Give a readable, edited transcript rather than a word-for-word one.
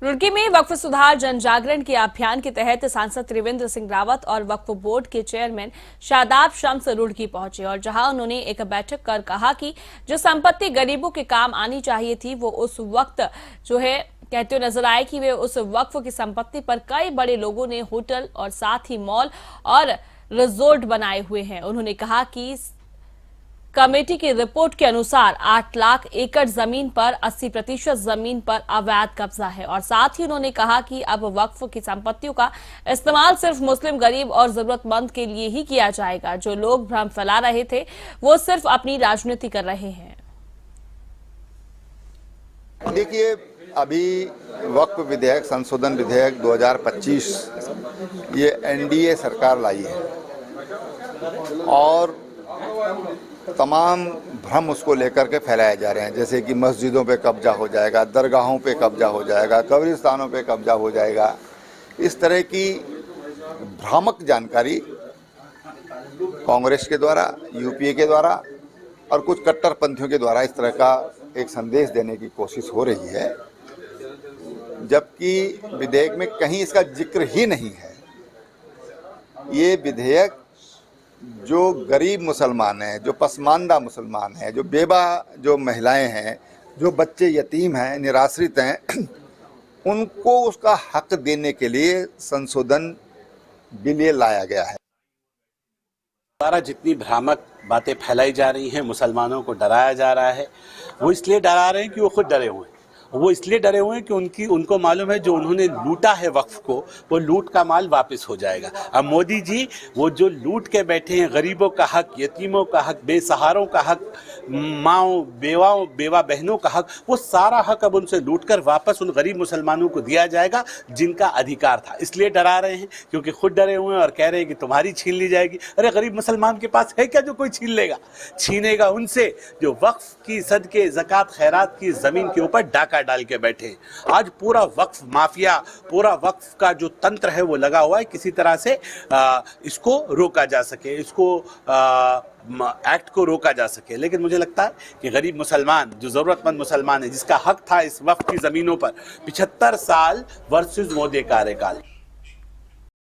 रुड़की में वक्फ सुधार जन जागरण के अभियान के तहत सांसद त्रिवेंद्र सिंह रावत और वक्फ बोर्ड के चेयरमैन शादाब शम्स रुड़की पहुंचे और जहां उन्होंने एक बैठक कर कहा कि जो संपत्ति गरीबों के काम आनी चाहिए थी वो उस वक्त जो है कहते हुए नजर आए कि वे उस वक्फ की संपत्ति पर कई बड़े लोगों ने होटल और साथ ही मॉल और रिजोर्ट बनाए हुए हैं। उन्होंने कहा कि कमेटी की रिपोर्ट के अनुसार 8 लाख एकड़ जमीन पर 80% जमीन पर अवैध कब्जा है और साथ ही उन्होंने कहा कि अब वक्फ की संपत्तियों का इस्तेमाल सिर्फ मुस्लिम गरीब और जरूरतमंद के लिए ही किया जाएगा। जो लोग भ्रम फैला रहे थे वो सिर्फ अपनी राजनीति कर रहे हैं। देखिए, अभी वक्फ विधेयक संशोधन विधेयक 2025 ये एनडीए सरकार लाई है और तमाम भ्रम उसको लेकर के फैलाए जा रहे हैं, जैसे कि मस्जिदों पे कब्जा हो जाएगा, दरगाहों पे कब्जा हो जाएगा, कब्रिस्तानों पे कब्जा हो जाएगा। इस तरह की भ्रामक जानकारी कांग्रेस के द्वारा, यूपीए के द्वारा और कुछ कट्टरपंथियों के द्वारा इस तरह का एक संदेश देने की कोशिश हो रही है, जबकि विधेयक में कहीं इसका जिक्र ही नहीं है। ये विधेयक जो गरीब मुसलमान हैं, जो पसमानदा मुसलमान हैं, जो बेवा जो महिलाएं हैं, जो बच्चे यतीम हैं, निराश्रित हैं, उनको उसका हक देने के लिए संशोधन बिल ये लाया गया है। द्वारा जितनी भ्रामक बातें फैलाई जा रही हैं, मुसलमानों को डराया जा रहा है, वो इसलिए डरा रहे हैं कि वो खुद डरे हुए हैं। वो इसलिए डरे हुए हैं कि उनको मालूम है जो उन्होंने लूटा है वक्फ को, वो लूट का माल वापस हो जाएगा। अब मोदी जी वो जो लूट के बैठे हैं, गरीबों का हक, यतीमों का हक, बेसहारों का हक, माओ बेवाओं बेवा बहनों का हक, वो सारा हक अब उनसे लूटकर वापस उन गरीब मुसलमानों को दिया जाएगा जिनका अधिकार था। इसलिए डरा रहे हैं क्योंकि खुद डरे हुए हैं और कह रहे हैं कि तुम्हारी छीन ली जाएगी। अरे गरीब मुसलमान के पास है क्या जो कोई छीन लेगा? छीनेगा उनसे जो वक्फ की सदके ज़कात खैरात की ज़मीन के ऊपर डाका डाल के बैठे। आज पूरा वक्फ माफिया, पूरा वक्फ का जो तंत्र है वो लगा हुआ है किसी तरह से इसको रोका जा सके, इसको एक्ट को रोका जा सके। लेकिन मुझे लगता है कि गरीब मुसलमान, जो ज़रूरतमंद मुसलमान है, जिसका हक था इस वक्फ की ज़मीनों पर 75 साल वर्सेस मोदी कार्यकाल,